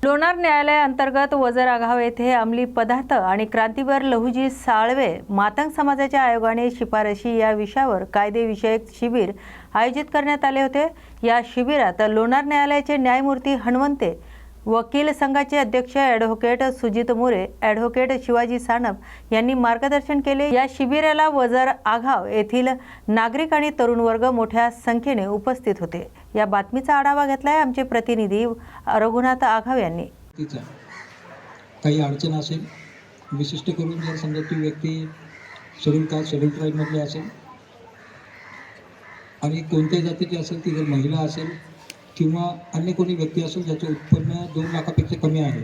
लोणार न्यायालय अंतर्गत वजर आघाव येथे अंमली पदार्थ आणि क्रांतीवीर लहुजी साळवे मातंग समाजाच्या आयोगाने शिफारशी या विषयावर कायदेविषयक शिबिर आयोजित करण्यात आले होते। या शिबिरात लोणार न्यायालयाचे न्यायमूर्ती हनुमंते, वकील संघाचे अध्यक्ष ॲडव्होकेट सुजित मोरे, ॲडव्होकेट शिवाजी सानप यांनी मार्गदर्शन केले। या शिबिराला वजर आघाव येथील नागरिक आणि तरुण वर्ग मोठ्या संख्येने उपस्थित होते। या बातमीचा आढावा घेतलाय आमचे प्रतिनिधी रघुनाथ आघाव यांनी। काही अडचण असेल, विशिष्ट करून जर समजा ती व्यक्ती शेड्यूल कास्ट शेड्यूल ट्राईबमधली असेल आणि कोणत्याही जातीची असेल, ती जर महिला असेल किंवा अन्य कोणी व्यक्ती असेल ज्याचे उत्पन्न 2 लाखापेक्षा कमी आहे,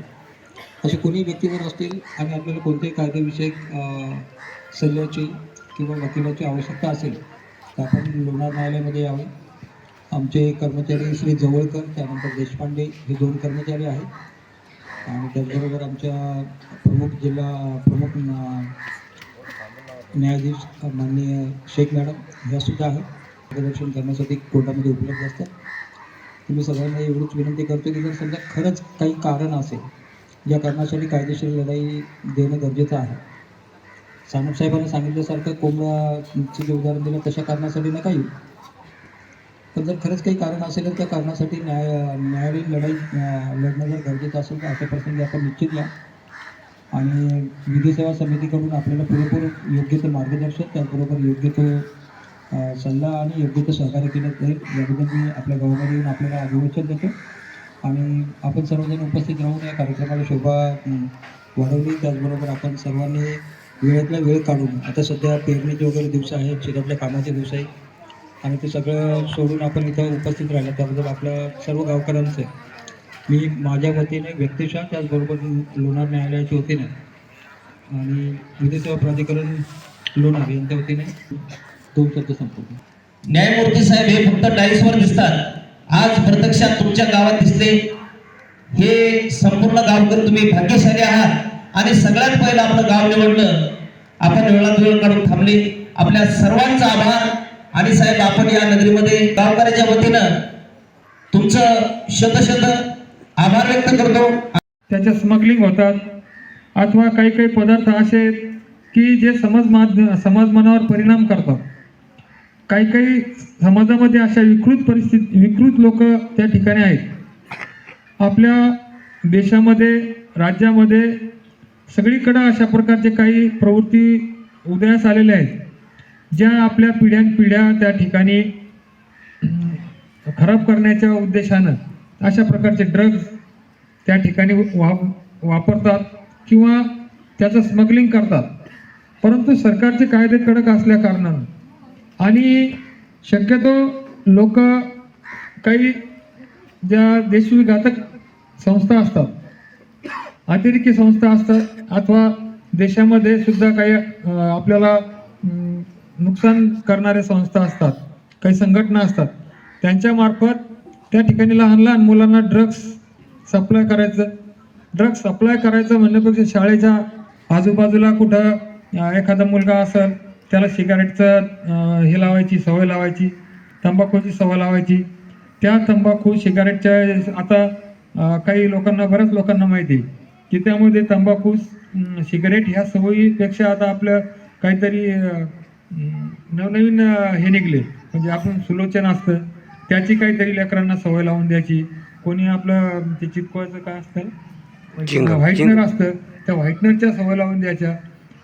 असे कोणी व्यक्ती जर असतील आणि आपल्याला कोणत्याही कायदेविषयक सल्ल्याची किंवा वकिलाची आवश्यकता असेल तर आपण लोणार न्यायालयामध्ये यावे। आमचे कर्मचारी श्री जवळकर, त्यानंतर देशपांडे हे 2 कर्मचारी आहेत आणि त्याचबरोबर आमच्या प्रमुख न्यायाधीश माननीय शेख मॅडम ह्यासुद्धा आहेत, मार्गदर्शन करण्यासाठी कोर्टामध्ये उपलब्ध असतात। मी सगळ्यांना एवढीच विनंती करतो की जर समजा खरंच काही कारण असेल ज्या कारणासाठी कायदेशीर लढाई देणं गरजेचं आहे, सानपसाहेबांनी सांगितल्यासारखं कोंबड्याचं जे उदाहरण दिलं तशा कारणासाठी नका येऊ, पण जर खरंच काही कारण असेल तर त्या कारणासाठी न्यायालयीन लढाई लढणं जर गरजेचं असेल तर अशा प्रसंगी आपण निश्चित या आणि विधी सेवा समितीकडून आपल्याला पुरेपूर योग्य ते मार्गदर्शन, त्याचबरोबर योग्य तो सल्ला आणि योग्य ते सहकार्य केलं जाईल याबद्दल मी आपल्या गावामध्ये येऊन आपल्याला अभिवादन देतो आणि आपण सर्वजण उपस्थित राहून या कार्यक्रमाला शोभा वाढवली। त्याचबरोबर आपण सर्वांनी वेळातला वेळ काढून, आता सध्या पेरणीचे वगैरे दिवस आहेत, शेतातल्या कामाचे दिवस आहेत आणि ते सगळं सोडून आपण इथं उपस्थित राहिलं त्याबद्दल आपल्या सर्व गावकऱ्यांचं मी माझ्या वतीने व्यक्तिशः, त्याचबरोबर लोणार न्यायालयाच्या वतीने आणि विधी सेवा प्राधिकरण लोणार यांच्या वतीने 2 शब्द संपवतो। न्यायमूर्ती साहेब हे फक्त डायसवर दिसतात, आज प्रत्यक्षात तुमच्या गावात दिसले, हे संपूर्ण गावकर तुम्ही भाग्यशाली आहात आणि सगळ्यात पहिलं आपलं गाव निवडलं, आपण वेळात वेळ काढून थांबले, आपल्या सर्वांचा आभार। आणि साहेब आपण या नगरीमध्ये गावकऱ्याच्या वतीनं तुमचं शत आभार व्यक्त करतो। त्याच्या स्मगलिंग होतात अथवा काही पदार्थ असे की जे समाज मनावर परिणाम करतात। काही समाजामध्ये अशा विकृत लोक त्या ठिकाणी आहेत। आपल्या देशामध्ये, राज्यामध्ये सगळीकडे अशा प्रकारचे काही प्रवृत्ती उदयास आलेल्या आहेत ज्या आपल्या पिढ्या त्या ठिकाणी खराब करण्याच्या उद्देशानं अशा प्रकारचे ड्रग्ज त्या ठिकाणी वापरतात किंवा त्याचं स्मगलिंग करतात। परंतु सरकारचे कायदे कडक असल्या कारणानं आणि शक्यतो लोक काही ज्या देशविघातक संस्था असतात, अतिरेकी संस्था असतात अथवा देशामध्ये सुद्धा काही आपल्याला नुकसान करणाऱ्या संस्था असतात, काही संघटना असतात, त्यांच्या मार्फत त्या ठिकाणी लहान मुलांना ड्रग्स सप्लाय करायचं म्हणण्यापेक्षा शाळेच्या आजूबाजूला कुठं एखादा मुलगा असेल त्याला सिगारेटचं हे लावायची सवय लावायची, तंबाखूची सवय लावायची। त्या तंबाखू सिगारेटच्या आता काही लोकांना, बऱ्याच लोकांना माहिती आहे की त्यामध्ये तंबाखू सिगारेट ह्या सवयीपेक्षा आता आपलं काहीतरी नवनवीन हे निघले, म्हणजे आपण सुलोचन असतं त्याची काहीतरी लेकरांना सवय लावून द्यायची। कोणी आपलं ते चिपकवायचं काय असतं, व्हाईटनर असतं, त्या व्हाईटनरच्या सवय लावून द्यायच्या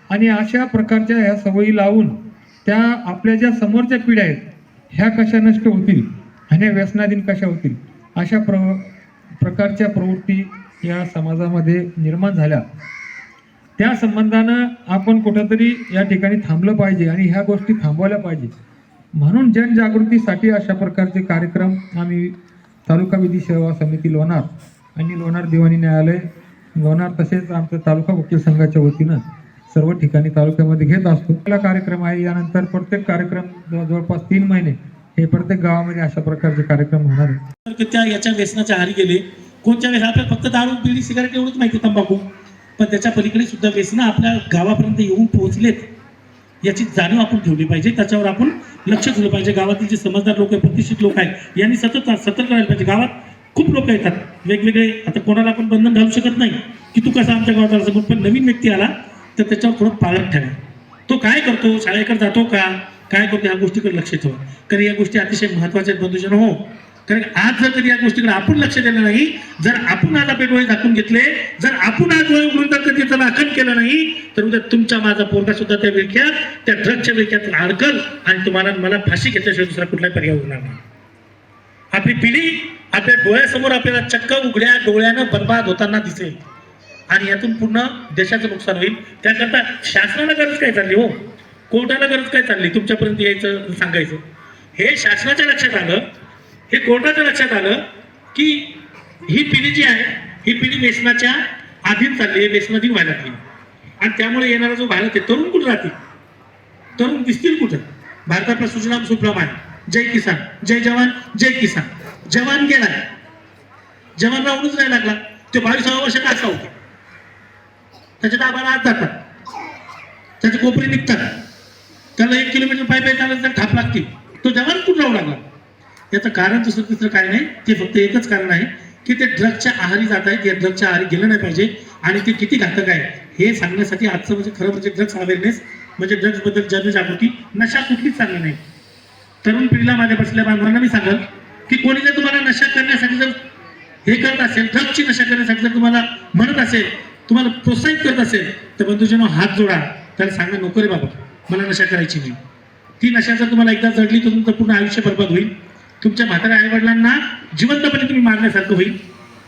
आणि अशा प्रकारच्या ह्या सवयी लावून त्या आपल्या ज्या समोरच्या पिढ्या आहेत ह्या कशा नष्ट होतील आणि व्यसनाधीन कशा होतील, अशा प्रकारच्या प्रवृत्ती या समाजामध्ये निर्माण झाल्या। त्या संबंधानं आपण कुठंतरी या ठिकाणी थांबलं पाहिजे आणि ह्या गोष्टी थांबवल्या पाहिजे। म्हणून जनजागृतीसाठी अशा प्रकारचे कार्यक्रम आम्ही तालुका विधी सेवा समिती लोणार आणि लोणार दिवाणी न्यायालय लोणार तसेच आमच्या तालुका वकील संघाच्या वतीनं सर्व ठिकाणी तालुक्यामध्ये घेत असतो। पहिला कार्यक्रम आहे, यानंतर प्रत्येक कार्यक्रम जवळपास 3 महिने हे प्रत्येक गावामध्ये अशा प्रकारचे कार्यक्रम होणार आहे। त्या याच्या व्यसनाच्या आहारी गेले, कोणत्या वेळेस आपल्याला फक्त दारू, बिडी, सिगारेट एवढंच माहिती, तंबाखू, पण त्याच्या पलीकडे सुद्धा व्यसनं आपल्या गावापर्यंत येऊन पोहोचलेत याची जाणीव आपण ठेवली पाहिजे, त्याच्यावर आपण लक्ष ठेवलं पाहिजे। गावातील जे समजदार लोक आहेत, प्रतिष्ठित लोक आहेत, यांनी सतत सतर्क राहायला पाहिजे। गावात खूप लोक येतात वेगवेगळे. आता कोणाला आपण बंधन घालू शकत नाही की तू कसा आमच्या गावात आला, पण नवीन व्यक्ती आला तर त्याच्यावर थोडं पाळत ठेवा. तो काय करतो, शाळेकडे जातो का, काय करतो, ह्या गोष्टीकडे लक्ष ठेवा. कारण या गोष्टी अतिशय महत्त्वाच्या आहेत बंधूजन हो. कारण आज जर कधी या गोष्टीकडे आपण लक्ष दिलं नाही, जर आपण आज आपले डोळे झाकून घेतले, जर आपण आज डोळे उघडून तर कधी त्याला आखण केलं नाही, तर उद्या तुमचा माझा पोरगा सुद्धा त्या विळख्यात, त्या ड्रगच्या विळख्यात अडकल आणि तुम्हाला मला फाशी घेतल्याशिवाय दुसरा कुठलाही पर्याय होणार नाही. आपली पिढी आपल्या डोळ्यासमोर आपल्याला चक्क उघड्या डोळ्यानं बर्बाद होताना दिसेल आणि यातून पूर्ण देशाचं नुकसान होईल. त्याकरता शासनाला गरज काय चालली हो, कोर्टाला गरज काय चालली तुमच्यापर्यंत यायचं सांगायचं. हे शासनाच्या लक्षात आलं, हे कोर्टाच्या लक्षात आलं की ही पिढी जी आहे ही पिढी व्यसनाच्या अधीन चालली आहे, व्यसनाधीन व्हायला लागली. आणि त्यामुळे येणारा जो भारत आहे, तरुण कुठं राहतील, तरुण दिसतील कुठं. भारतातला सुजलाम सुफलाम आहे, जय किसान, जय जवान, जय किसान. जवान गेलाय, जवान राहूनच नाही लागला. ते 22व्या वर्षात असा होता, त्याच्या दाबाला आत जातात, त्याचे कोपरे निघतात, त्याला 1 किलोमीटर पाय चालत जर थाप लागते, तो जवान कुठं राहू लागला. याचं कारण दुसरं तिसरं काय नाही, ते फक्त एकच कारण आहे की ते ड्रगच्या आहारी जात आहेत. या ड्रगच्या आहारी गेलं नाही पाहिजे आणि ते किती घातक आहे हे सांगण्यासाठी आजचं म्हणजे खरं म्हणजे ड्रग्स अवेअरनेस, म्हणजे ड्रग्सबद्दल जनजागृती. नशा कुठलीच चांगली नाही. तरुण पिढीला माझ्या बसल्या बांधवांना मी सांगेल की कोणी जर तुम्हाला नशा करण्यासाठी जर हे करत असेल, ड्रग्सची नशा करण्यासाठी जर तुम्हाला म्हणत असेल, तुम्हाला प्रोत्साहित करत असेल, तर बंधूजनो हात जोडा, त्याला सांगा नको रे बाबा मला नशा करायची नाही. ती नशा जर तुम्हाला एकदा जडली तर तुमचं पूर्ण आयुष्य बरबाद होईल. तुमच्या म्हाताऱ्या आईवडिलांना जिवंतपणे तुम्ही मारण्यासारखं होईल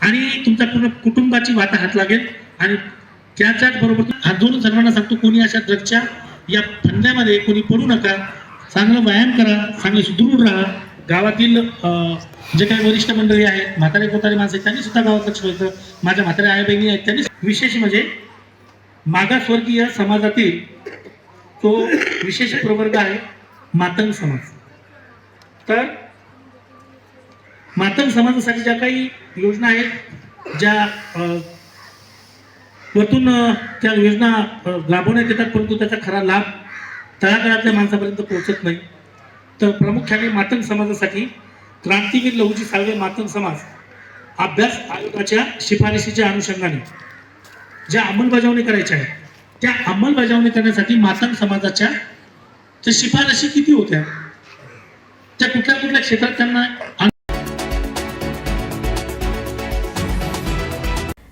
आणि तुमच्या पूर्ण कुटुंबाची वाता हात लागेल. आणि त्याच्याच बरोबर हात जोडून सर्वांना सांगतो, कोणी अशा ड्रगच्या या फंद्यामध्ये कोणी पडू नका. चांगलं व्यायाम करा, चांगले सुदृढ राहा. गावातील जे काही वरिष्ठ मंडळी आहेत, म्हातारे कोतारे माणसं आहेत, त्यांनी सुद्धा गावात लक्ष ठेवायचं. माझ्या म्हाताऱ्या आई बहिणी आहेत, त्यांनी विशेष म्हणजे मागासवर्गीय समाजातील तो विशेष प्रवर्ग आहे मातंग समाज. तर मातंग समाजासाठी ज्या काही योजना आहेत, ज्या वरतून त्या योजना राबवण्यात येतात, परंतु त्याचा खरा लाभ तळागाळातल्या माणसापर्यंत पोहोचत नाही. तर प्रामुख्याने मातंग समाजासाठी क्रांतीवीर लहुजी साळवे मातंग समाज अभ्यास आयोगाच्या शिफारशीच्या अनुषंगाने ज्या अंमलबजावणी करायच्या आहेत, त्या अंमलबजावणी करण्यासाठी मातंग समाजाच्या त्या शिफारशी किती होत्या, त्या कुठल्या कुठल्या क्षेत्रात त्यांना.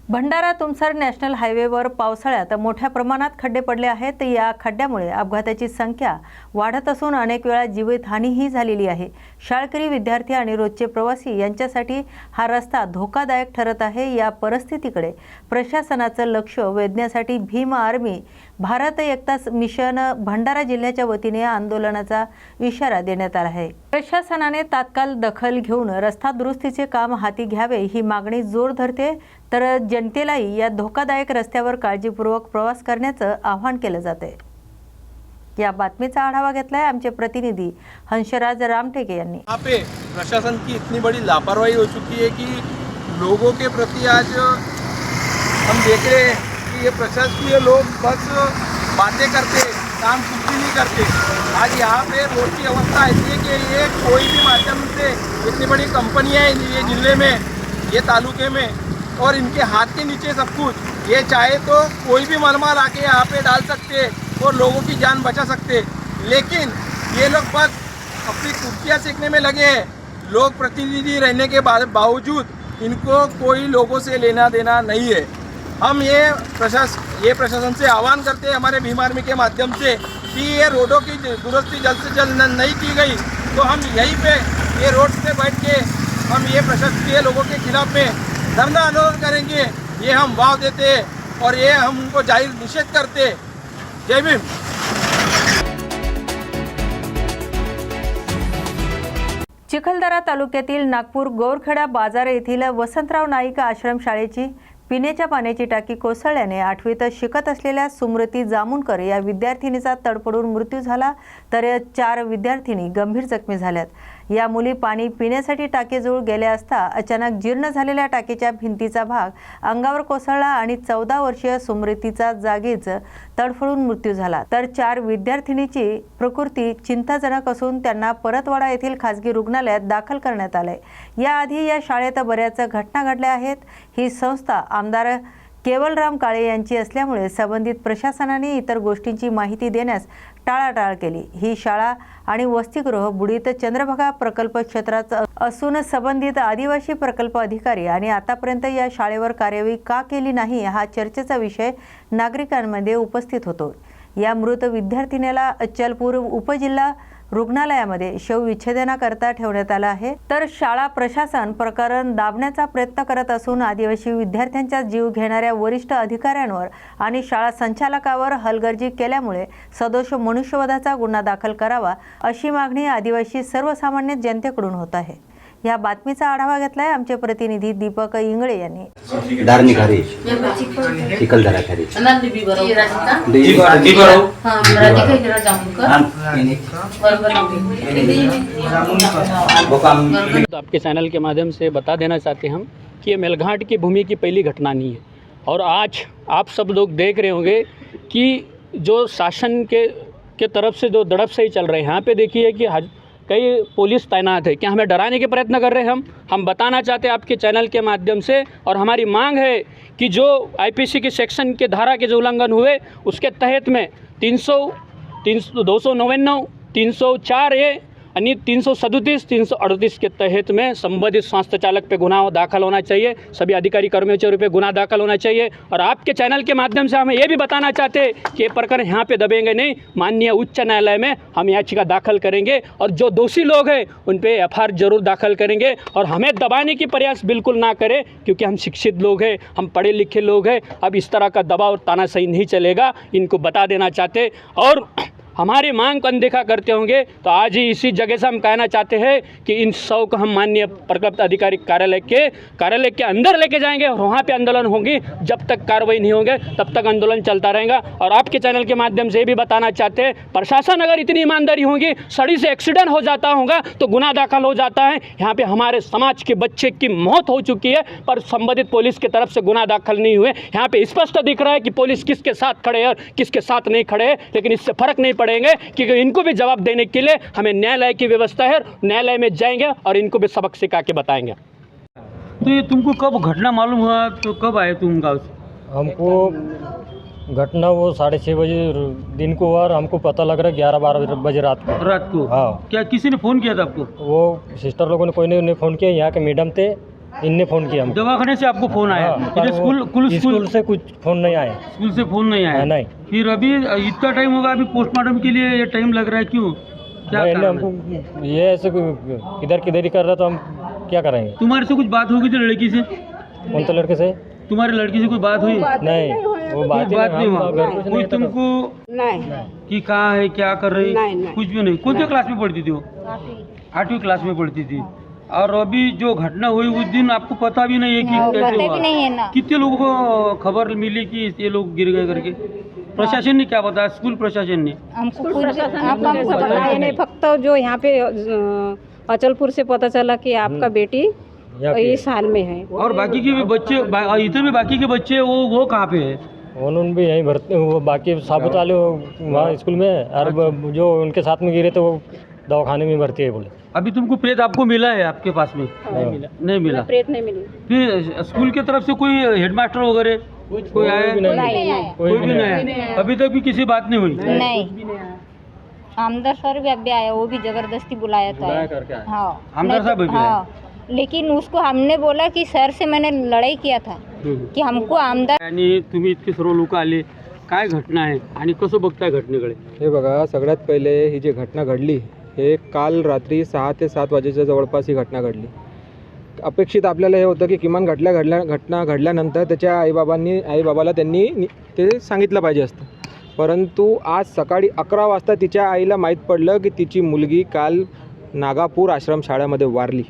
भंडारा तुमसर नॅशनल हायवेवर पावसाळ्यात मोठ्या प्रमाणात खड्डे पडले आहेत. या खड्ड्यामुळे अपघाताची संख्या वाढत असून अनेक वेळा जीवितहानीही झालेली आहे. शाळकरी, विद्यार्थी आणि रोजचे प्रवासी यांच्यासाठी हा रस्ता धोकादायक ठरत आहे. या परिस्थितीकडे प्रशासनाचं लक्ष वेधण्यासाठी भीम आर्मी भारत एकता मिशन भंडारा जिल्ह्याच्या वतीने आंदोलनाचा इशारा देण्यात आला आहे. प्रशासनाने तात्काळ दखल घेऊन रस्ता दुरुस्तीचे काम हाती घ्यावे ही मागणी जोर धरते. तर जनतेलाही या धोकादायक रस्त्यावर काळजीपूर्वक प्रवास करण्याचं आवाहन केलं जाते. या बातमीचा आढावा घेतलाय आमचे प्रतिनिधी हंसराज रामटेके यांनी. यहाँ पे प्रशासन की इतनी बड़ी लापरवाही हो चुकी है कि लोगों के प्रति आज हम देख रहे हैं कि ये प्रशासकीय लोग बस बातें करते, काम कुछ भी नहीं करते. आज यहाँ पे रोड की अवस्था ऐसी है कि ये कोई भी माध्यम से इतनी बड़ी कंपनियाँ हैं ये जिले में, ये तालुके में, और इनके हाथ के नीचे सब कुछ. ये चाहे तो कोई भी मालमाल आके यहाँ पे डाल सकते और लोगों की जान बचा सकते, लेकिन ये लोग बस अपनी कुर्सियाँ सेकने में लगे हैं. लोग प्रतिनिधि रहने के बावजूद इनको कोई लोगों से लेना देना नहीं है. हम ये प्रशासन से आह्वान करते हैं हमारे भीम आर्मी के माध्यम से कि ये रोडों की दुरुस्ती जल्द से जल्द नहीं की गई तो हम यहीं पे ये रोड पे बैठ के हम ये प्रशासकीय लोगों के खिलाफ में धरना आंदोलन करेंगे. ये हम वाव देते हैं और ये हम उनको जाहिर निषेध करते. जय भीम. चिखलदरा तालुक्यातील नागपूर गौरखेडा बाजार येथील वसंतराव नाईक आश्रमशाळेची पिण्याच्या पाण्याची टाकी कोसळल्याने 8वीत शिकत असलेल्या सुमृती जामुनकर या विद्यार्थिनीचा तडफडून मृत्यू झाला, तर 4 विद्यार्थिनी गंभीर जखमी झाल्यात. या मुली पाणी पिण्यासाठी टाकीजवळ गेल्या असता अचानक जीर्ण झालेल्या टाकीच्या भिंतीचा भाग अंगावर कोसळला आणि 14 वर्षीय सुमृतीचा जागीच तडफडून मृत्यू झाला. तर 4 विद्यार्थिनीची प्रकृती चिंताजनक असून त्यांना परतवाडा येथील खासगी रुग्णालयात दाखल करण्यात आले. याआधी या शाळेत बऱ्याच घटना घडल्या आहेत. ही संस्था आमदार केवलराम काळे यांची असल्यामुळे संबंधित प्रशासनाने इतर गोष्टींची माहिती देण्यास टाळाटाळ केली. ही शाळा आणि वसतिगृह बुडीत चंद्रभागा प्रकल्प क्षेत्रात असून संबंधित आदिवासी प्रकल्प अधिकारी आणि आतापर्यंत या शाळेवर कार्यवाही का केली नाही हा चर्चेचा विषय नागरिकांमध्ये उपस्थित होतो. या मृत विद्यार्थिनीला अचलपूर उपजिल्हा रुग्णालयामध्ये शवविच्छेदनाकरता ठेवण्यात आलं आहे. तर शाळा प्रशासन प्रकरण दाबण्याचा प्रयत्न करत असून आदिवासी विद्यार्थ्यांचा जीव घेणाऱ्या वरिष्ठ अधिकाऱ्यांवर आणि शाळा संचालकावर हलगर्जी केल्यामुळे सदोष मनुष्यवधाचा गुन्हा दाखल करावा अशी मागणी आदिवासी सर्वसामान्य जनतेकडून होत आहे. या बातमीचा आढावा घेतलाय आमचे प्रतिनिधी दीपक इंगळे यांनी. धार्मिक हरी चिखलदरा खरी आपके चैनल के माध्यम से बता देना चाहते हैं हम कि ये मेलघाट की भूमि की पहली घटना नहीं है और आज आप सब लोग देख रहे होंगे कि जो शासन के तरफ से जो दड़प से ही चल रहे हैं. यहाँ पे देखिए कि कई पुलिस तैनात है. क्या हमें डराने के प्रयत्न कर रहे हैं? हम बताना चाहते हैं आपके चैनल के माध्यम से और हमारी मांग है कि जो आईपीसी के सेक्शन के धारा के जो उल्लंघन हुए उसके तहत में 299 304A आणि 337 338 के तहत में संबंधित स्वास्थ्य चालक पे गुनाह दाखिल होना चाहिए. सभी अधिकारी कर्मचारियों पे गुनाह दाखिल होना चाहिए. और आपके चैनल के माध्यम से हमें ये भी बताना चाहते हैं कि ये प्रकरण यहाँ पे दबेंगे नहीं. माननीय उच्च न्यायालय में हम याचिका दाखिल करेंगे और जो दोषी लोग हैं उन पे FIR जरूर दाखिल करेंगे. और हमें दबाने की प्रयास बिल्कुल ना करें क्योंकि हम शिक्षित लोग हैं, हम पढ़े लिखे लोग हैं. अब इस तरह का दबाव और तानाशाही नहीं चलेगा, इनको बता देना चाहते. और हमारी मांग को अनदेखा करते होंगे तो आज ही इसी जगह से हम कहना चाहते हैं कि इन 100 को हम माननीय प्रकल्प अधिकारी कार्यालय के अंदर लेके जाएंगे और वहाँ पे आंदोलन होंगी. जब तक कार्रवाई नहीं होंगे तब तक आंदोलन चलता रहेगा. और आपके चैनल के माध्यम से ये भी बताना चाहते हैं प्रशासन अगर इतनी ईमानदारी होगी, सड़ी से एक्सीडेंट हो जाता होगा तो गुनाह दाखिल हो जाता है. यहाँ पे हमारे समाज के बच्चे की मौत हो चुकी है पर संबंधित पुलिस की तरफ से गुनाह दाखिल नहीं हुए. यहाँ पे स्पष्ट दिख रहा है कि पुलिस किसके साथ खड़े है और किसके साथ नहीं खड़े है. लेकिन इससे फर्क नहीं पड़ेंगे क्योंकि इनको भी जवाब देने के लिए हमें न्यायालय की व्यवस्था है. न्यायालय में जाएंगे और इनको भी सबक सिखा के बताएंगे. तो ये तुमको कब घटना मालूम हुआ, तो कब आए तुम गाँव से? हमको घटना वो 6:30 बजे दिन को हुआ और हमको पता लग रहा है 11-12 बजे रात को. हाँ. क्या किसी ने फ़ोन किया था आपको? वो सिस्टर लोगों ने कोई ने फ़ोन किया, यहाँ के मैडम थे, इनने फ़ोन किया हमको. दवाखाने से आपको फ़ोन आया? हाँ, स्कूल से कुछ फ़ोन नहीं आया. स्कूल से फ़ोन नहीं आया? नहीं. फिर अभी इतना टाइम होगा, अभी पोस्टमार्टम के लिए ये टाइम लग रहा है, क्यों? क्या हमको ये ऐसे किधर ही कर रहा, तो हम क्या करेंगे? तुम्हारे से कुछ बात होगी थी लड़की से? कौन सा लड़के से? तुम्हारे लड़की से कोई बात हुई? नहीं, वो बात नहीं हुआ. कोई तुमको कि कहाँ है, क्या कर रही? कुछ भी नहीं. कौन सी क्लास में पढ़ती थी वो? 8वीं क्लास में पढ़ती थी. और अभी जो घटना हुई उस दिन आपको पता भी नहीं है कि कैसे हुआ? कितने लोगों को खबर मिली कि ये लोग गिर गए करके? प्रशासन ने क्या बताया? स्कूल प्रशासन ने हमको नहीं, फक्त जो यहाँ पे अचलपुर से पता चला कि आपका बेटी इस हाल में है. और बाकी के भी बच्चे इधर भी बाकी के बच्चे वो कहाँ पे है? उन्होंने भी यहीं भर्ती, वो बाकी साबुत वाले वहाँ स्कूल में, और जो उनके साथ में गिरे थे वो दवाखाने में भर्ती है बोले. अभी तुमको प्रेत आपको मिला है आपके पास में? नहीं मिला. प्रेत नहीं मिली. फिर स्कूल की तरफ से कोई हेडमास्टर वगैरह कोई आया? कोई भी नहीं आया. अभी तक भी किसी बात नहीं हुई? नहीं. आमदार सर भी अभी आया, वो भी जबरदस्ती बुलाया था. हाँ, आमदार साहब भी आए? लेकिन उसको हमने बोला कि सर से मैंने लड़ाई किया था की हमको आमदार. आणि तुम्ही इतके सर्व लोक आले, काय घटना आहे आणि कसं बघताय घटनेकडे? हे बघा, सगळ्यात पहिले ही जी घटना घडली हे काल रात्री 6 ते 7 वाजेच्या जवळपास ही घटना घडली. अपेक्षित आपल्याला हे होतं की किमान घटना घडल्यानंतर त्याच्या आईबाबाला त्यांनी ते सांगितलं पाहिजे असतं. परंतु आज सकाळी 11 वाजता तिच्या आईला माहीत पडलं की तिची मुलगी काल नागापूर आश्रमशाळेमध्ये वारली.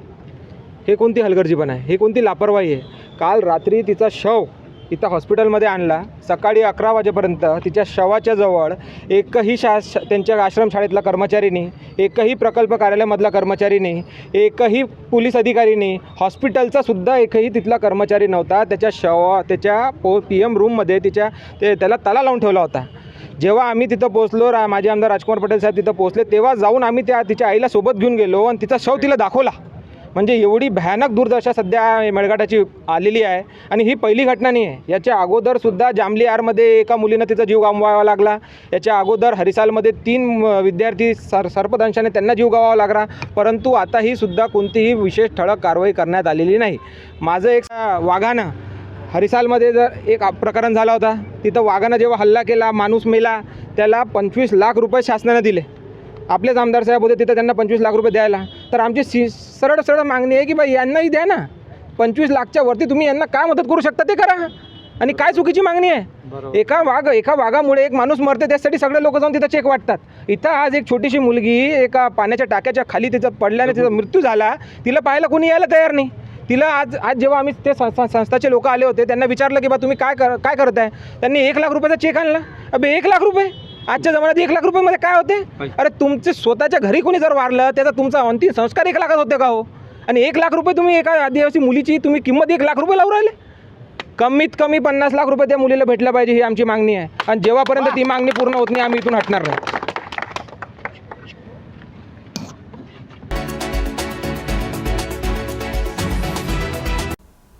हे कोणती हलगर्जीपणा आहे? हे कोणती लापरवाही आहे? काल रात्री तिचा शव इथं हॉस्पिटलमध्ये आणला. सकाळी 11 वाजेपर्यंत तिच्या शवाच्या जवळ एकही त्यांच्या आश्रमशाळेतला कर्मचारीनी, एकही प्रकल्प कार्यालयामधला कर्मचारीनी, एकही पोलीस अधिकारीनी, हॉस्पिटलचा सुद्धा एकही तिथला कर्मचारी नव्हता. त्याच्या PM रूममध्ये त्याला ताला लावून ठेवला होता. जेव्हा आम्ही तिथं पोहोचलो, माजी आमदार राजकुमार पटेल साहेब तिथं पोहोचले, तेव्हा जाऊन आम्ही तिच्या आईला सोबत घेऊन गेलो आणि तिचा शव तिला दाखवला. म्हणजे एवढी भयानक दुर्दशा सध्या मेळघाटाची आलेली आहे. आणि ही पहिली घटना नाही आहे. याच्या अगोदरसुद्धा जांभली आरमध्ये एका मुलीनं तिचा जीव गमवावा लागला. याच्या अगोदर हरिसालमध्ये 3 विद्यार्थी सर्पदंशाने त्यांना जीव गमवावा लागला. परंतु आताही सुद्धा कोणतीही विशेष ठळक कारवाई करण्यात आलेली नाही. माझं एक वाघानं हरिसालमध्ये जर एक प्रकरण झाला होता. तिथं वाघानं जेव्हा हल्ला केला, माणूस मेला, त्याला 25 लाख रुपये शासनानं दिले. आपलेच आमदार साहेब होते तिथं, त्यांना 25 लाख रुपये द्यायला. तर आमची सरळ मागणी आहे की बाई यांनाही द्या ना. 25 लाखच्या वरती तुम्ही यांना काय मदत करू शकता ते करा. आणि काय चुकीची मागणी आहे? एका वाघामुळे एक माणूस मरते, त्यासाठी सगळे लोक जाऊन तिथं चेक वाटतात. इथं आज एक छोटीशी मुलगी एका पाण्याच्या टाक्याच्या खाली तिचं पडल्याने तिचा मृत्यू झाला. तिला पाहायला कोणी यायला तयार नाही. तिला आज जेव्हा आम्ही ते संस्थाचे लोक आले होते, त्यांना विचारलं की बा तुम्ही काय करत आहे. त्यांनी 1 लाख रुपयाचा चेक आणला. अबे 1 लाख रुपये आजच्या जमान्यात 1 लाख रुपयामध्ये काय होते? अरे तुमचे स्वतःच्या घरी कोणी जर वारलं, त्याचा तुमचा अंतिम संस्कार 1 लाखात होते का हो? आणि 1 लाख रुपये तुम्ही एका आदिवासी मुलीची तुम्ही किंमत 1 लाख रुपये लावून राहिले. कमीत कमी 50 लाख रुपये त्या मुलीला भेटला पाहिजे, ही आमची मागणी आहे. आणि जेव्हापर्यंत ती मागणी पूर्ण होत नाही, आम्ही इथून हटणार नाही.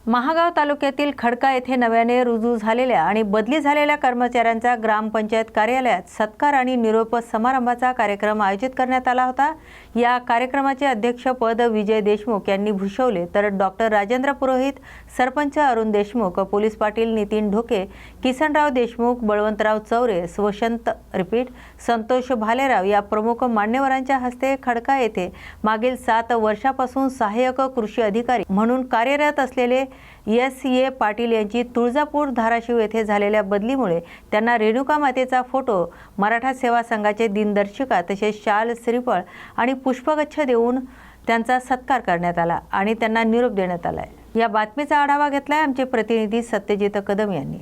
महागाव तालुक्यातील खडका येथे नव्याने रुजू झालेल्या आणि बदली झालेल्या कर्मचाऱ्यांचा ग्रामपंचायत कार्यालयात सत्कार आणि निरोप समारंभाचा कार्यक्रम आयोजित करण्यात आला होता. या कार्यक्रमाचे अध्यक्षपद विजय देशमुख यांनी भूषवले, तर डॉक्टर राजेंद्र पुरोहित, सरपंच अरुण देशमुख, पोलीस पाटील नितीन ढोके, किसनराव देशमुख, बळवंतराव चौरे, संतोष भालेराव या प्रमुख मान्यवरांच्या हस्ते खडका येथे मागील 7 वर्षापासून सहाय्यक कृषी अधिकारी म्हणून कार्यरत असलेले S.A. पाटील यांची तुळजापूर धाराशिव येथे झालेल्या बदलीमुळे त्यांना रेणुका मातेचा फोटो, मराठा सेवा संघाचे दिनदर्शिका तसेच शाल, श्रीफळ आणि पुष्पगुच्छ देऊन त्यांचा सत्कार करण्यात आला आणि त्यांना निरोप देण्यात आला. या बातमीचा आढावा घेतलाय आमचे प्रतिनिधी सत्यजित कदम यांनी.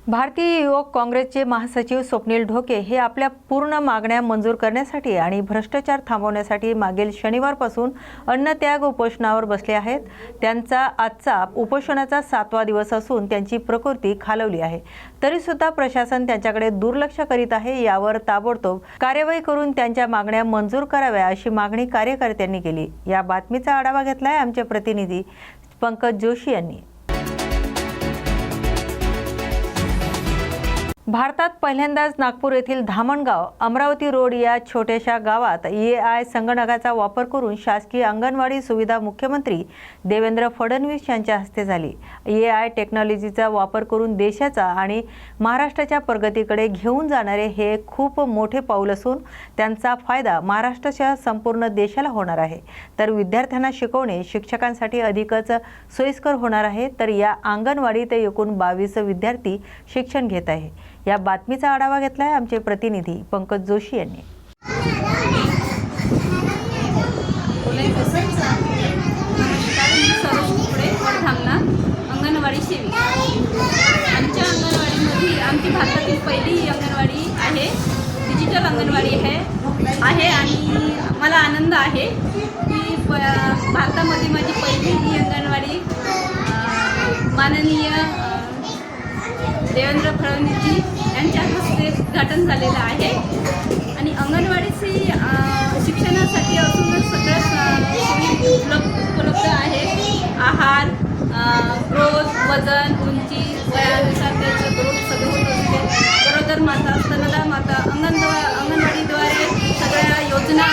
भारतीय युवक काँग्रेसचे महासचिव स्वप्नील ढोके हे आपल्या पूर्ण मागण्या मंजूर करण्यासाठी आणि भ्रष्टाचार थांबवण्यासाठी मागील शनिवारपासून अन्नत्याग उपोषणावर बसले आहेत. त्यांचा आजचा उपोषणाचा 7वा दिवस असून त्यांची प्रकृती खालवली आहे. तरीसुद्धा प्रशासन त्यांच्याकडे दुर्लक्ष करीत आहे. यावर ताबडतोब कार्यवाही करून त्यांच्या मागण्या मंजूर कराव्या अशी मागणी कार्यकर्त्यांनी केली. या बातमीचा आढावा घेतलाय आमचे प्रतिनिधी पंकज जोशी यांनी. भारतात पहिल्यांदाच नागपूर येथील धामणगाव अमरावती रोड या छोट्याशा गावात AI संगणकाचा वापर करून शासकीय अंगणवाडी सुविधा मुख्यमंत्री देवेंद्र फडणवीस यांच्या हस्ते झाली. AI टेक्नॉलॉजीचा वापर करून देशाचा आणि महाराष्ट्राच्या प्रगतीकडे घेऊन जाणारे हे खूप मोठे पाऊल असून त्यांचा फायदा महाराष्ट्राच्या संपूर्ण देशाला होणार आहे. तर विद्यार्थ्यांना शिकवणे शिक्षकांसाठी अधिकच सोयीस्कर होणार आहे. तर या अंगणवाडीत एकूण 22 विद्यार्थी शिक्षण घेत आहे. या बातमीचा आढावा घेतलाय आमचे प्रतिनिधी पंकज जोशी यांनी. अंगणवाडी सेविका आमच्या अंगणवाडीमध्ये आमची भारतातील पहिली अंगणवाडी आहे. डिजिटल अंगणवाडी आहे आणि मला आनंद आहे की भारतामध्ये माझी पहिली ही अंगणवाडी माननीय देवेंद्र फडणवीसजी यांच्या हस्ते उद्घाटन झालेलं आहे. आणि अंगणवाडीची शिक्षणासाठी असूनच सगळ्यात उपलब्ध आहे. आहार, ग्रोथ, वजन, उंची, वयानुसार त्याचं ग्रोथ सगळं होत असते. गरोदर माता, स्तनदा माता अंगणवाडीद्वारे सगळ्या योजना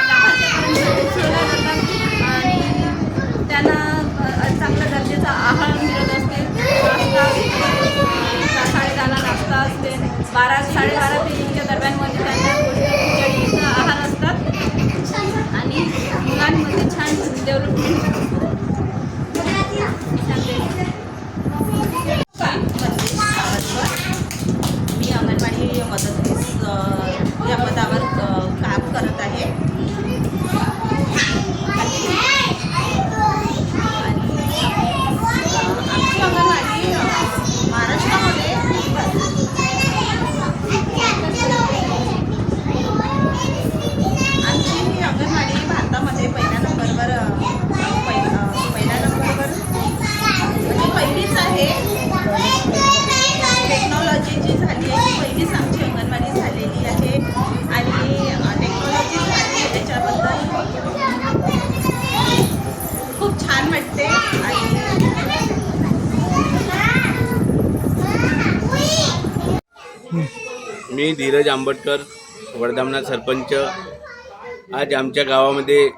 लाभार्थ्यापर्यंत पोहोचवल्या जातात आणि त्यांना चांगल्या दर्जाचा आहार मिळत असते. सकाळी त्याला नाश्ता असते. 12-12:30 ते 1च्या दरम्यानमध्ये त्यांना खिचडीचा आहार असतात आणि मुलांमध्ये छान डेव्हलपमेंट मी अंगणवाडी मदतनीस या पदावर काम करत आहे. छान वाटते आणि मी धीरज आंबटकर, वडधामना सरपंच. आज आमच्या गावामध्ये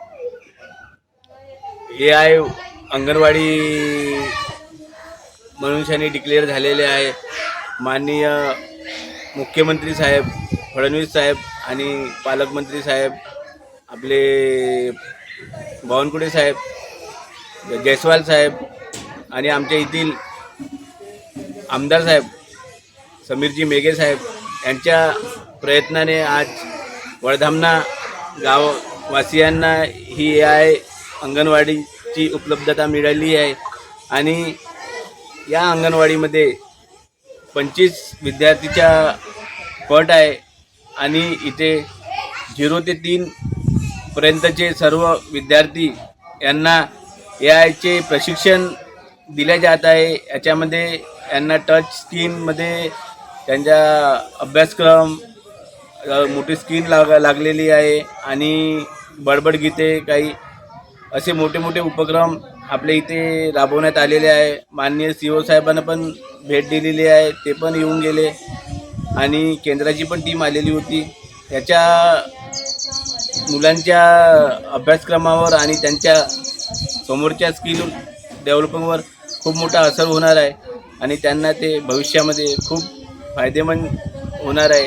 AI अंगणवाडी मनुष्याने डिक्लेअर झालेले आहे. माननीय मुख्यमंत्री साहेब फडणवीस साहेब आणि पालकमंत्री साहेब आपले बावनकुळे साहेब, जयस्वाल साहेब आणि आमच्या येथील आमदार साहेब समीरजी मेघे साहेब यांच्या प्रयत्नाने आज वडधामना गाववासियांना ही AI अंगणवाडीची उपलब्धता मिळाली आहे आणि या अंगणवाडीमध्ये 25 विद्यार्थीच्या पट आहे आणि इथे 0 ते 3 पर्यंतचे सर्व विद्यार्थी यांना AIचे प्रशिक्षण दिले जात आहे. याच्यामध्ये यांना टच स्क्रीनमध्ये त्यांचा अभ्यासक्रम मोठी स्क्रीन लागलेली आहे आणि बडबड गीते काही असे मोठे मोठे उपक्रम आपल्या इथे राबवण्यात आलेले आहे. माननीय CO साहेबांना पण भेट दिलेली आहे, ते पण येऊन गेले आणि केंद्राची पण टीम आलेली होती. याच्या मुलांच्या अभ्यासक्रमावर आणि त्यांच्या समोरच्या स्किल डेव्हलपिंगवर खूप मोठा असर होणार आहे आणि त्यांना ते भविष्यामध्ये खूप फायदेमंद होणार आहे.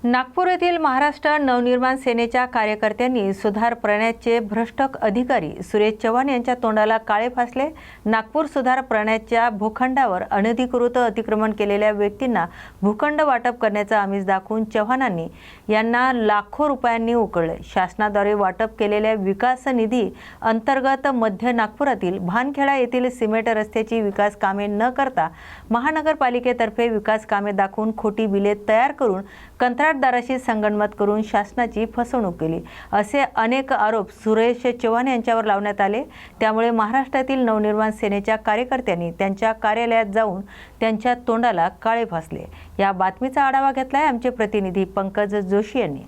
नागपूर येथील महाराष्ट्र नवनिर्माण सेनेच्या कार्यकर्त्यांनी सुधार प्रण्याचे भ्रष्ट अधिकारी सुरेश चव्हाण यांच्या तोंडाला काळे फासले. नागपूर सुधार प्रण्याच्या भूखंडावर अनधिकृत अतिक्रमण केलेल्या व्यक्तींना भूखंड वाटप करण्याचा आमिष दाखवून चव्हाणांनी यांना लाखो रुपयांनी उकळले. शासनाद्वारे वाटप केलेल्या विकास निधी अंतर्गत मध्य नागपुरातील भानखेडा येथील सिमेंट रस्त्याची विकास कामे न करता महानगरपालिकेतर्फे विकास कामे दाखवून खोटी बिले तयार करून कंत्राटदाराशी संगनमत करून शासनाची फसवणूक केली असे अनेक आरोप सुरेश चव्हाण यांच्यावर लावण्यात आले. त्यामुळे महाराष्ट्रातील नवनिर्माण सेनेच्या कार्यकर्त्यांनी त्यांच्या कार्यालयात जाऊन त्यांच्या तोंडाला काळे फासले. या बातमीचा आढावा घेतलाय आमचे प्रतिनिधी पंकज जोशी यांनी.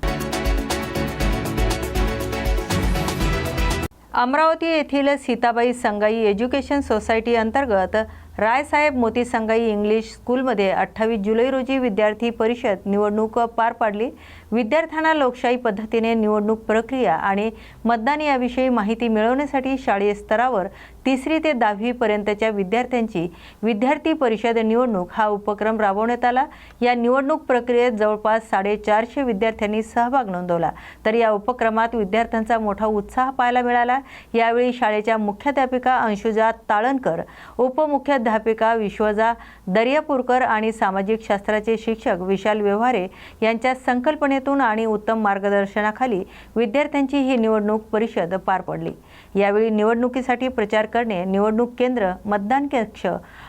अमरावती येथील सीताबाई संगाई एज्युकेशन सोसायटी अंतर्गत रायसाहेब मोती संगाई इंग्लिश स्कूलमध्ये 28 जुलै रोजी विद्यार्थी परिषद निवडणूक पार पाडली. विद्यार्थ्यांना लोकशाही पद्धतीने निवडणूक प्रक्रिया आणि मतदान याविषयी माहिती मिळवण्यासाठी शालेय स्तरावर 3री ते 10वी पर्यंतच्या विद्यार्थ्यांची विद्यार्थी परिषद निवडणूक हा उपक्रम राबवण्यात आला. या निवडणूक प्रक्रियेत जवळपास 450 विद्यार्थ्यांनी सहभाग नोंदवला. तर या उपक्रमात विद्यार्थ्यांचा मोठा उत्साह पाहायला मिळाला. यावेळी शाळेच्या मुख्याध्यापिका अंशुजा ताळणकर, उपमुख्याध्यापिका विश्वजा दर्यापूरकर आणि सामाजिक शास्त्राचे शिक्षक विशाल व्यवहारे यांच्या संकल्पनेतून आणि उत्तम मार्गदर्शनाखाली विद्यार्थ्यांची ही निवडणूक परिषद पार पडली. यावेळी निवडणुकीसाठी प्रचार करणे, निवडणूक केंद्र, मतदान कक्ष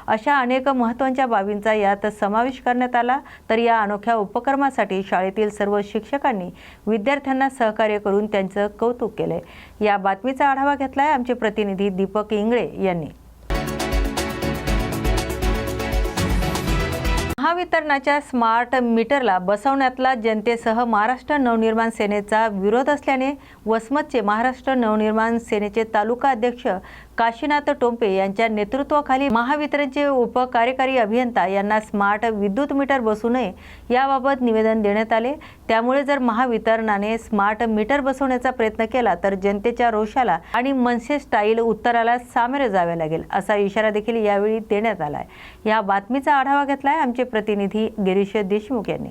अशा अनेक महत्त्वाच्या बाबींचा यात समावेश करण्यात आला. तर या अनोख्या उपक्रमासाठी शाळेतील सर्व शिक्षकांनी विद्यार्थ्यांना सहकार्य करून त्यांचं कौतुक केले. या बातमीचा आढावा घेतलाय आमचे प्रतिनिधी दीपक इंगळे यांनी. महावितरणाच्या स्मार्ट मीटरला बसवण्यातला जनतेसह महाराष्ट्र नवनिर्माण सेनेचा विरोध असल्याने वसमतचे महाराष्ट्र नवनिर्माण सेनेचे तालुका अध्यक्ष काशीनाथ टोंपे यांच्या नेतृत्वाखाली महावितरणचे उपकार्यकारी अभियंता यांना स्मार्ट विद्युत मीटर बसवू नये याबाबत निवेदन देण्यात आले. त्यामुळे जर महावितरणाने स्मार्ट मीटर बसवण्याचा प्रयत्न केला तर जनतेच्या रोषाला आणि मनसे स्टाईल उत्तराला सामोरे जावे लागेल असा इशारा देखील यावेळी देण्यात आलाय. या बातमीचा आढावा घेतलाय आमचे प्रतिनिधी गिरीश देशमुख यांनी.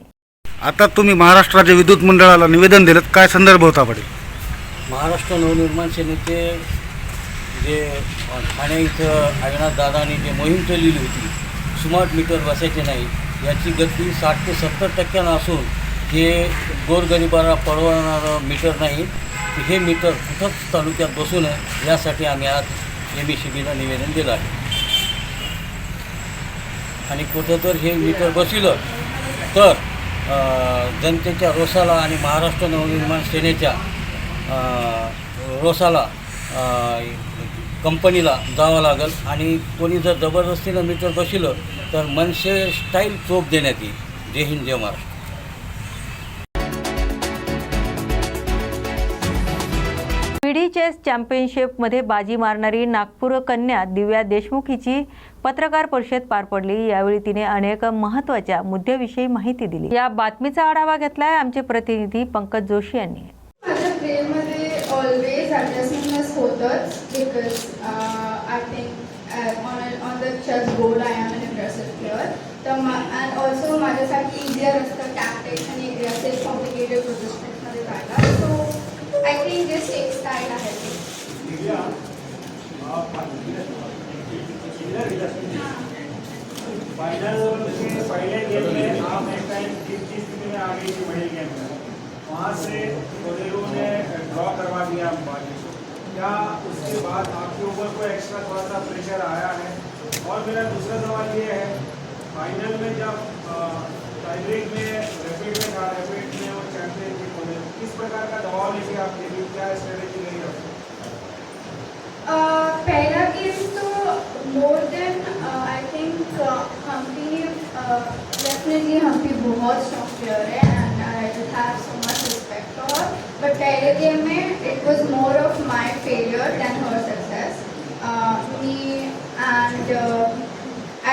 आता तुम्ही महाराष्ट्राच्या विद्युत मंडळाला निवेदन दिलं, काय संदर्भ होता पडेल? महाराष्ट्र नवनिर्माण सेनेचे जे ठाणे इथं अविनाश दादांनी जे मोहीम चालवली होती, स्मार्ट मीटर बसायचे नाही, याची गती 60 ते 70% असून हे गोरगरिबांना परवडणारं मीटर नाही. हे मीटर कुठंच तालुक्यात बसू नये यासाठी आम्ही आज MECBला निवेदन दिलं आहे. आणि कुठं तर हे मीटर बसविलं तर जनतेच्या रोषाला आणि महाराष्ट्र नवनिर्माण सेनेच्या रोषाला कंपनीला जावं लागेल आणि कोणी जर जबरदस्तीनं मीटर बसविलं तर मनसे स्टाईल चोप देण्यात येईल. जय हिंद, जय महाराष्ट्र. हम्पी चेस चॅम्पियनशिपमध्ये बाजी मारणारी नागपूर कन्या दिव्या देशमुख हिची पत्रकार परिषद पार पडली। यावेळी तिने अनेक महत्त्वाच्या मुद्द्याविषयी माहिती दिली। या बातमीचा आढावा घेतलाय आमचे प्रतिनिधी पंकज जोशी यांनी। माझ्या प्लेमध्ये ऑलवेज ॲडजस्टमेंटच होतंच because I think on the chess board I am an aggressive player तर अँड ऑल्सो माझ्यासाठी इझियर असतं कॅप्टेन आणि अग्रेसिव्ह कॉम्प्लिकेटेड पोझिशन्समध्ये जायला सो आय थिंक दिस एक स्टाईल आहे पहले गेम में आप एक टाइम किस स्थिति में आ गई थी बड़े गेम में, वहाँ से कोडेरो ने ड्रॉ करवा दिया अंबानी को, क्या उसके बाद आपके ऊपर कोई एक्स्ट्रा थोड़ा सा प्रेशर आया है? और मेरा दूसरा सवाल ये है, फाइनल में जब टाई ब्रेक में रैपिड में था, रैपिड में वो चैंपियनशिप हो गए, किस प्रकार का दबाव लेके आप खेली, क्या स्ट्रेटेजी रही आपकी? पहला गेम तो more than I think Humpy definitely Humpy बहुत स्ट्रॉन्ग प्लेयर है and I have so much respect for her but पहले गेम में it was more of my failure than her success me and I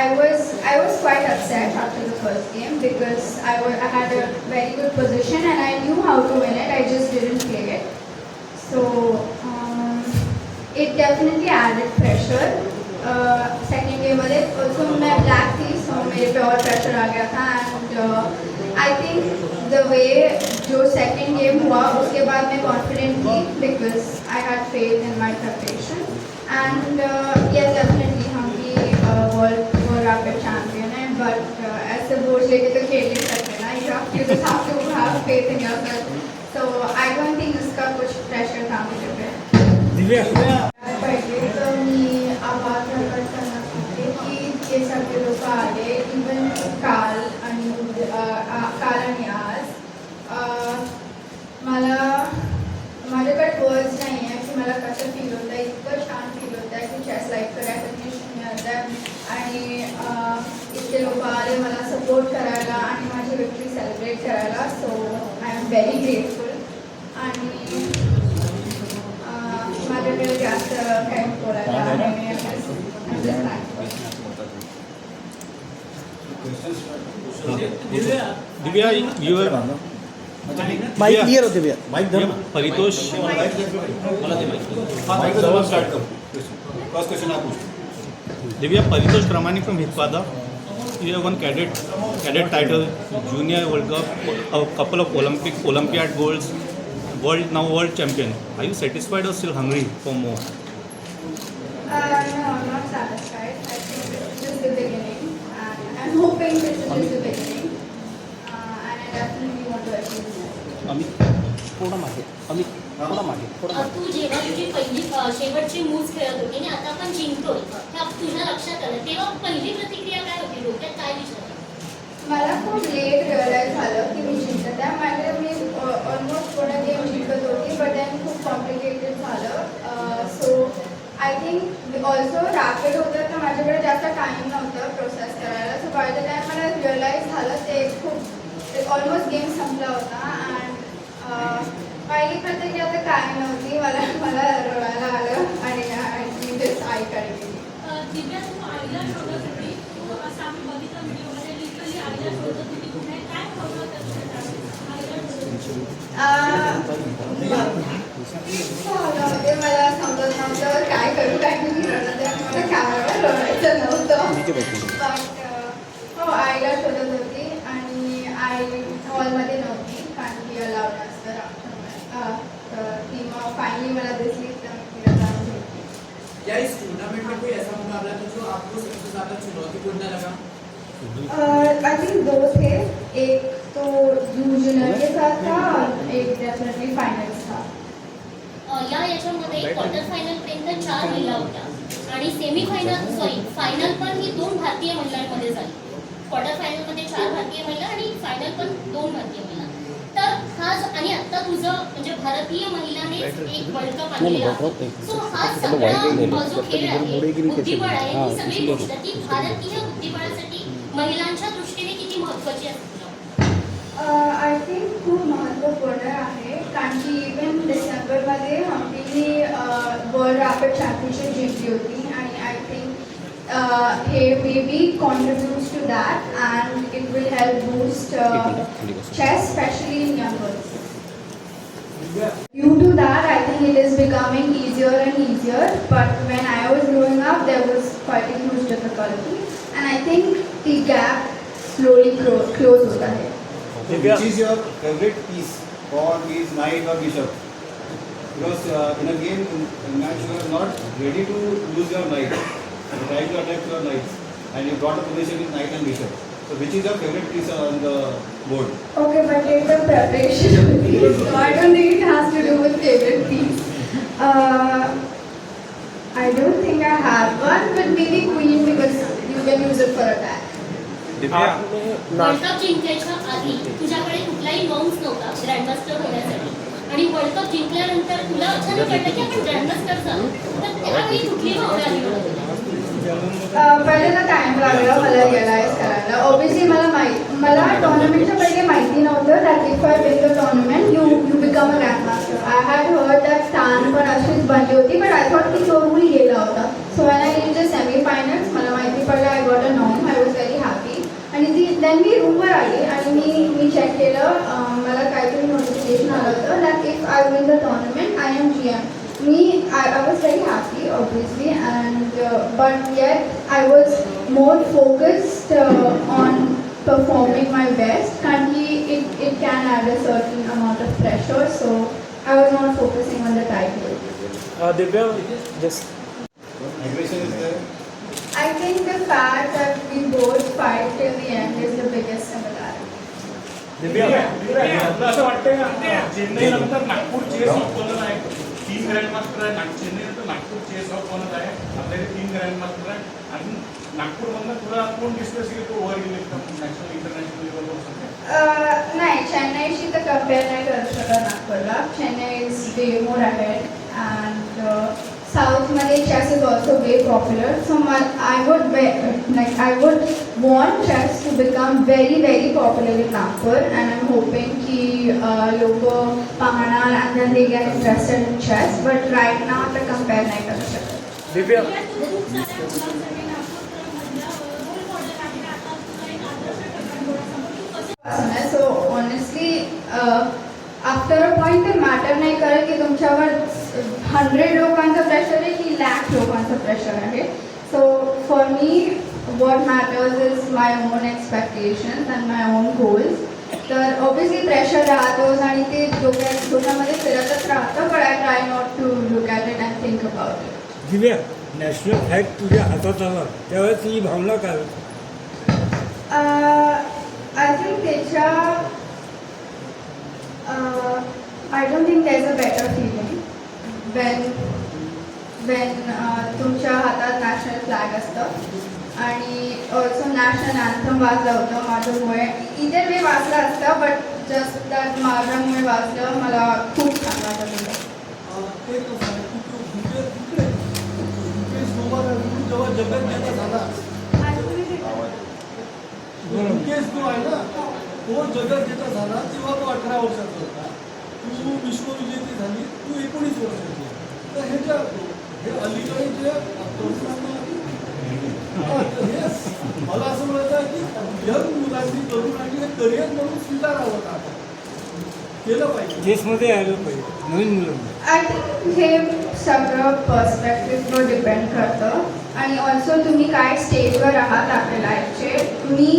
was quite upset after the first game because I had a very good position and I knew how to win it. I just didn't play it. So it definitely added pressure. Second game वाले also मैं black थी so मेरे पे और pressure आ गया था and I think the way जो second game हुआ उसके बाद मैं confident थी because I had faith in my preparation and yes definitely हम भी world rapid champion है but ऐसे बोझ लेके तो खेल नहीं सकते ना you just have to have faith in yourself so I don't think उसका कुछ pressure था मुझे पे पहले तो मैं आभार प्रकट करना चाहते कि ये सगळे लोक आले इवन काल आणि आज मला माझ्याकडे वर्ड्स नाही आहे की मला कसं फील होतं आहे इतकं छान फील होतं आहे की चेस लाईफ रेकग्निशन मिळतं आणि इतके लोक आले मला सपोर्ट करायला आणि माझी विक्ट्री सेलिब्रेट करायला so I am very grateful आणि माझ्याकडे जास्त काही बोलायला आहे दिव्या व्ह्यूअर माइक क्लियर होते भैया माइक धर परितोष दिव्या परितोष प्रमाणिक from हितपादा you have won cadet title, junior world cup, a couple of olympiad golds, world champion. Are you satisfied or still hungry for more? No, I'm not satisfied. I think it's just the beginning and I'm hoping this is just the beginning and I definitely want to achieve that. तू जेव्हा तुझी पहिली शेवटची moves खेळत होती आणि आता आपण जिंकतोय हे तुझ्या लक्षात आलं तेव्हा पहिली प्रतिक्रिया काय होती डोक्यात काय विचार मला खूप लेट रिअलाइज झालं की मी जिंकत आहे माझ्या मी ऑलमोस्ट थोडा गेम जिंकत होती बट देन खूप कॉम्प्लिकेटेड झालं so I think also rapid होतं तर माझ्याकडे जास्त टाईम नव्हतं प्रोसेस करायला सो बाय द टाईम मला रिअलाइज झालं ते खूप ऑलमोस्ट गेम संपला होता अँड पहिली प्रतिक्रिया तर काय नव्हती मला रडायला आलं आणि मी जस्ट आई काढली दिव्या तू आईला शोधत होती असं आम्ही बघितलं व्हिडिओमध्ये लिटरली आईला शोधत होती कुठे काय प्रॉब्लेम ते मला समजत नव्हतं काय करू काय मी रडत मला कॅमेरा रडायचं नव्हतं बट हो आईला शोधत होती आणि आई हॉलमध्ये नव्हती कारण की अलाउड नसतं ती मग फायनली मला दिसली तर तिला जाऊन भेटली क्या इस टूर्नामेंट में कोई ऐसा मुकाबला था जो आपको सबसे ज़्यादा चुनौतीपूर्ण लगा? आई थिंक दो थे एक तो यूजुअल के साथ था एक डेफिनेटली फाइनल्स था याच्यामध्ये क्वार्टर फायनलपर्यंत 4 महिला होत्या आणि फायनल पण ही 2 भारतीय महिलांमध्ये झाली क्वार्टर फायनलमध्ये 4 भारतीय महिला आणि फायनल पण 2 भारतीय महिला तर हाच आणि आता तुझं म्हणजे भारतीय महिलाने एक वर्ल्ड कप आणलेला सो हा सगळा जो खेळ आहे बुद्धिबळ आहे ही सगळी गोष्ट ती भारतीय बुद्धिबळासाठी महिलांच्या दृष्टीने किती महत्त्वाची असते आय थिंक खूप महत्त्वपूर्ण आहे कारण की इवन डिसेंबरमध्ये हम्पीने त्यापेक्षा अतिशय जिंकली होती आणि आय थिंक हे may be contributes to that and it will help boost chess specially in youngers. Due to that, I think it is becoming easier and easier. But when I was growing up, there was quite a huge difficulty, and I think the gap slowly close hota hai. Which is your favorite piece for these knight or bishop? Because in a game, in match, you are not ready to lose your knight. You try to attack your knights, and you got a position with knight and bishop. So which is your favorite piece on the board? Okay, but it's a preparation only. So I don't think it has to do with favorite piece. I don't think I have one, but maybe queen because you can use it for attack. World cup जिंकायच्या आधी तुझ्याकडे कुठलाही norms नव्हता grandmaster होण्यासाठी आणि world cup जिंकल्यानंतर तुला अचानक कळलं की आपण ग्रँडमास्टर झालो तर त्यावेळी कुठली भावना आली होती? पहिले तर टाइम लागला मला रिअलाइज करायला. ऑब्विसली मला टुर्नामेंटच्या पहिले माहिती नव्हतं that if I win the tournament you become a grandmaster. I had heard that स्थान पण अशीच बनली होती बट आय थॉट की तो रूल गेला होता. So when I reach the semi-finals मला माहिती पडलं I got a norm. I was very happy आणि देन मी रूमवर आली आणि मी चेक केलं. मला काहीतरी नोटिफिकेशन आलं होतं that if I win the tournament I am GM. I was very happy obviously and but yet I was more focused on performing my best. Currently it can add a certain amount of pressure, so I was not focusing on the title. Divya, just aggression is there. I think the fact that we both fight till the end is the biggest similarity. दिव्या असं वाटतंय का चेन्नई नंतर Nagpur chess of बनत आहे. 3 grandmaster आहे. चेन्नई नंतर Nagpur chess of बनत आहे. आपल्याकडे 3 ग्रँडमास्टर आहे आणि नागपूरमधनं तुला कोण दिसतोय की तो वर गेले नॅशनल इंटरनॅशनल लेवलवर सध्या? नाही, चेन्नईशी तर कम्पेअर नाही करू शकत नागपूरला. Chennai is way more ahead and साऊथमध्ये chess is also way popular. So I would want chess to become very very popular in Nagpur and I'm hoping कि लोग पाहणार and then they get interested in chess. But right now ते compare नाही करू शकत. दिव्या So honestly, after a point ते matter नाही करत की तुमच्यावर 100 लोकांचं प्रेशर आहे की लाख लोकांचं प्रेशर आहे. So for me what matters is my own expectations and my own goals. तर ऑब्वियसली प्रेशर राहतोच आणि ते डोक्यामध्ये फिरतच राहतं but I try not to look at it and think about it. Divya national flag तुझ्या हातात आला त्यावेळेस तुझी भावना काय होती? I think त्याच्या I don't think there's a better feeling when तुमच्या हातात नॅशनल फ्लॅग असतं आणि ऑल्सो नॅशनल अँथम वाजलं होतं माझ्यामुळे. इतर मी वाचलं असतं बट जस्ट दॅट माझ्यामुळे वाचलं मला खूप छान वाटत होतं. जेव्हा जगत झाला मुकेश जो आहे ना तो जगत जेता झाला तेव्हा तो 18 वर्षाचा होता. तू विश्वविजेती झाली तू 19 वर्षाची. तर हे अलीकडे जे मला असं म्हणायचं आहे की यंग मुलांनी तरुणांनी हे करिअर म्हणून स्वीकारावं का केलं पाहिजे देशमध्ये आलं पाहिजे नवीन मुलांना. आय थिंक हे सगळं पर्स्पेक्टिव्हवर डिपेंड करतं आणि ऑल्सो तुम्ही काय स्टेजवर आहात आपल्या लाईफचे. मी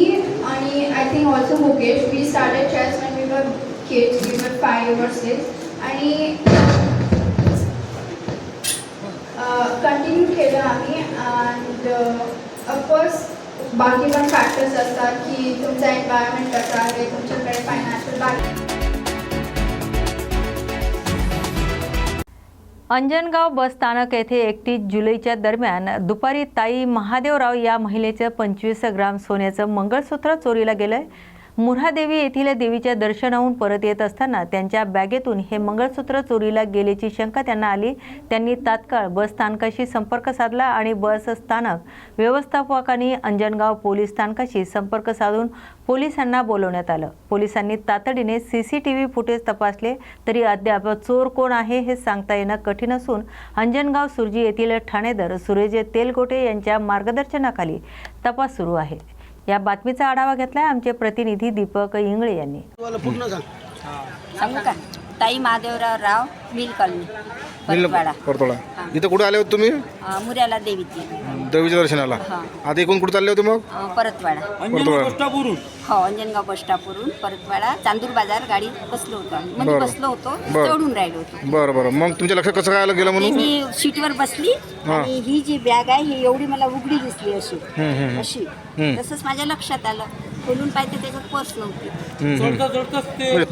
आणि I think also Mukesh we started chess when we were kids, we were 5 or 6 आणि कंटिन्यू केलं आम्ही अँड ऑफकोर्स बाकी पण फॅक्टर्स असतात की तुमचा एन्व्हायरमेंट कसा आहे, तुमच्याकडे फायनान्शियल बॅक. अंजनगाव बस स्थानक येथे 31 जुलैच्या दरम्यान दुपारी ताई महादेवराव या महिलेचं 25 ग्राम सोन्याचं मंगळसूत्र चोरीला गेलंय. मुऱ्हादेवी येथील देवीच्या दर्शनाहून परत येत असताना त्यांच्या बॅगेतून हे मंगळसूत्र चोरीला गेल्याची शंका त्यांना आली. त्यांनी तात्काळ बस स्थानकाशी संपर्क साधला आणि बस स्थानक व्यवस्थापकांनी अंजनगाव पोलीस स्थानकाशी संपर्क साधून पोलिसांना बोलवण्यात आलं. पोलिसांनी तातडीने CCTV फुटेज तपासले तरी अद्याप चोर कोण आहे हे सांगता येणं कठीण असून अंजनगाव सुरजी येथील ठाणेदार सुरेश तेलगोटे यांच्या मार्गदर्शनाखाली तपास सुरू आहे. या बातमीचा आढावा घेतलाय आमचे प्रतिनिधी दीपक इंगळे यांनी. सांगू का? ताई महादेवराव राव मिल कॉलनी परतवाडा. इथं कुठे आले होते तुम्ही? मुऱ्याला देवीची देवीच्या दर्शनाला. आता इकडून कुठे चालले होते मग? परतवाडा. हो, अंजनगाव बस स्टॉपवरून परतवाडा चांदूर बाजार गाडी बसलो होतो. म्हणजे बसलो होतो, चढून राहिलो होतो. बरं. मग तुमच्या लक्षात कसं काय गेलं म्हणून? मी सीटवर बसली आणि ही जी बॅग आहे ही एवढी मला उघडी दिसली अशी. तसंच माझ्या लक्षात आलं. खोलून पाहिजे त्याच्यात पर्स नव्हती.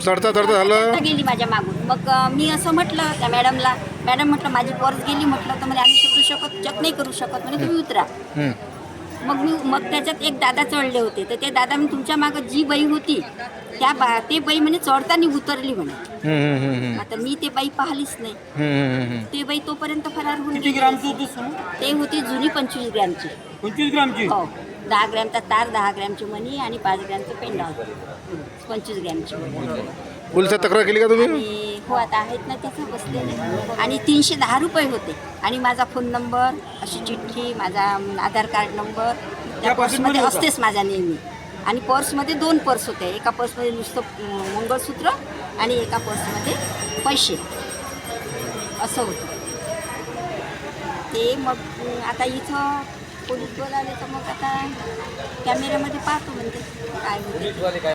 चढता झालं गेली माझ्या मागून. मग मी असं म्हटलं त्या मॅडमला, मॅडम म्हटलं माझी पर्स गेली. म्हटलं तर म्हणजे आम्ही शोधू शकत, चेक नाही करू शकत, म्हणजे तुम्ही उतरा. मग त्याच्यात एक दादा चढले होते. तर ते दादा म्हणजे तुमच्या मागं जी बाई होती ते बाई म्हणजे चढताना उतरली म्हणे. आता मी ते बाई पाहिलीच नाही. ते बाई तोपर्यंत फरार होऊन गेली. ते होती जुनी 25 ग्रॅमची. 25 ग्रामची? हो. 10 ग्रॅमचा तार, 10 ग्रॅमची मणी आणि 5 ग्रॅमचं पेंडा होतं. 25 ग्रॅमची मणी. पोलिसात तक्रार केली का तुम्ही? आणि हो, आता आहेत ना तिथं बसलेले. आणि 310 रुपये होते. आणि माझा फोन नंबर, अशी चिठ्ठी, माझा आधार कार्ड नंबर त्या पर्समध्ये असतेच माझ्या नेहमी. आणि पर्समध्ये 2 पर्स होते. एका पर्समध्ये नुसतं मंगळसूत्र आणि एका पर्समध्ये पैसे असं होतं ते. मग आता इथं पोलीस बोलावले तर मग आता कॅमेऱ्यामध्ये पाहतो म्हणजे काय होते.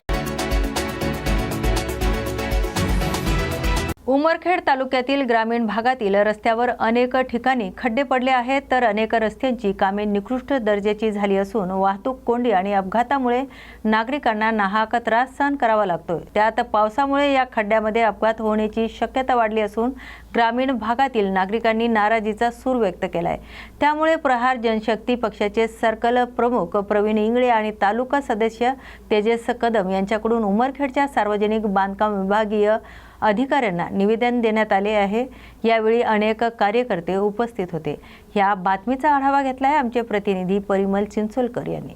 उमरखेड तालुक्यातील ग्रामीण भागातील रस्त्यावर अनेक ठिकाणी खड्डे पडले आहेत तर अनेक रस्त्यांची कामे निकृष्ट दर्जाची झाली असून वाहतूक कोंडी आणि अपघातामुळे नागरिकांना नाहक त्रास सहन करावा लागतोय. त्यात पावसामुळे या खड्ड्यामध्ये अपघात होण्याची शक्यता वाढली असून ग्रामीण भागातील नागरिकांनी नाराजीचा सूर व्यक्त केलाय. त्यामुळे प्रहार जनशक्ती पक्षाचे सर्कल प्रमुख प्रवीण इंगळे आणि तालुका सदस्य तेजस कदम यांच्याकडून उमरखेडच्या सार्वजनिक बांधकाम विभागीय अधिकाऱ्यांना निवेदन देण्यात आले आहे. यावेळी अनेक कार्यकर्ते उपस्थित होते. या बातमीचा आढावा घेतलाय आमचे प्रतिनिधी परिमल चिंचोलकर यांनी.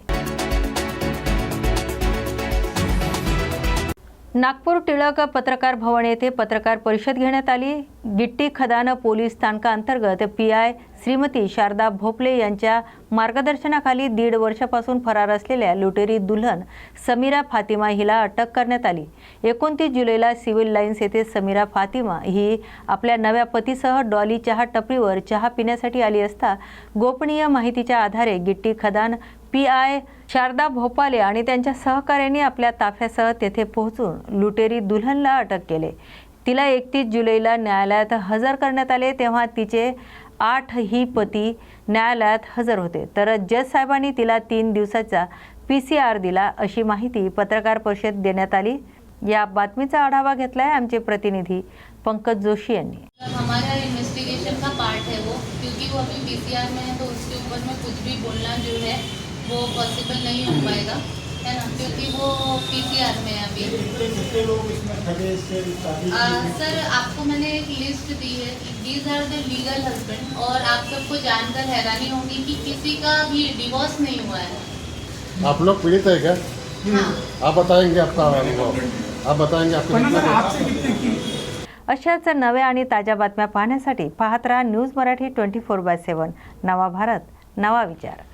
नागपूर टिळक पत्रकार भवन येथे पत्रकार परिषद घेण्यात आली. गिट्टी खदान पोलीस स्थानकाअंतर्गत PI श्रीमती शारदा भोपले यांच्या मार्गदर्शनाखाली 1.5 वर्षापासून फरार असलेल्या लुटेरी दुल्हन समीरा फातिमा हिला अटक करण्यात आली. 29 जुलैला सिव्हिल लाईन्स येथे समीरा फातिमा ही आपल्या नव्या पतीसह डॉली चहा टपरीवर चहा पिण्यासाठी आली असता गोपनीय माहितीच्या आधारे गिट्टी खदान PI शारदा भोपाले आणि त्यांच्या सहकाऱ्यांनी आपल्या ताफ्यासह तेथे पोहोचून लुटेरी दुल्हनला अटक केले. तिला 31 जुलैला न्यायालयात हजर करण्यात आले. तेव्हा तिचे 8 ही पती न्यायालयात हजर होते तर जज साहेबांनी तिला 3 दिवसाचा PCR दिला अशी माहिती पत्रकार परिषद देण्यात आली. या बातमीचा आढावा घेतलाय आमचे प्रतिनिधी पंकज जोशी यांनी. हमारा इन्वेस्टिगेशन का पार्ट है वो, क्योंकि वो अभी PCR में है तो उसके ऊपर में कुछ भी बोलना जो है वो पॉसिबल नहीं हो पाएगा, है ना, क्योंकि वो PCR में है अभी. सर आपको मैंने एक लिस्ट दी है. These are the legal husband. और आप सबको जानकर हैरानी होगी कि किसी का भी डिवोर्स नहीं हुआ है. आप लोग पीड़ित है क्या? हाँ. आप बताएंगे आपका अनुभव, आप बताएंगे आपके. अशाच नव्या आणि ताज्या बातम्या पाहण्यासाठी पाहत रहा न्यूज मराठी 24/7. नवा भारत, नवा विचार.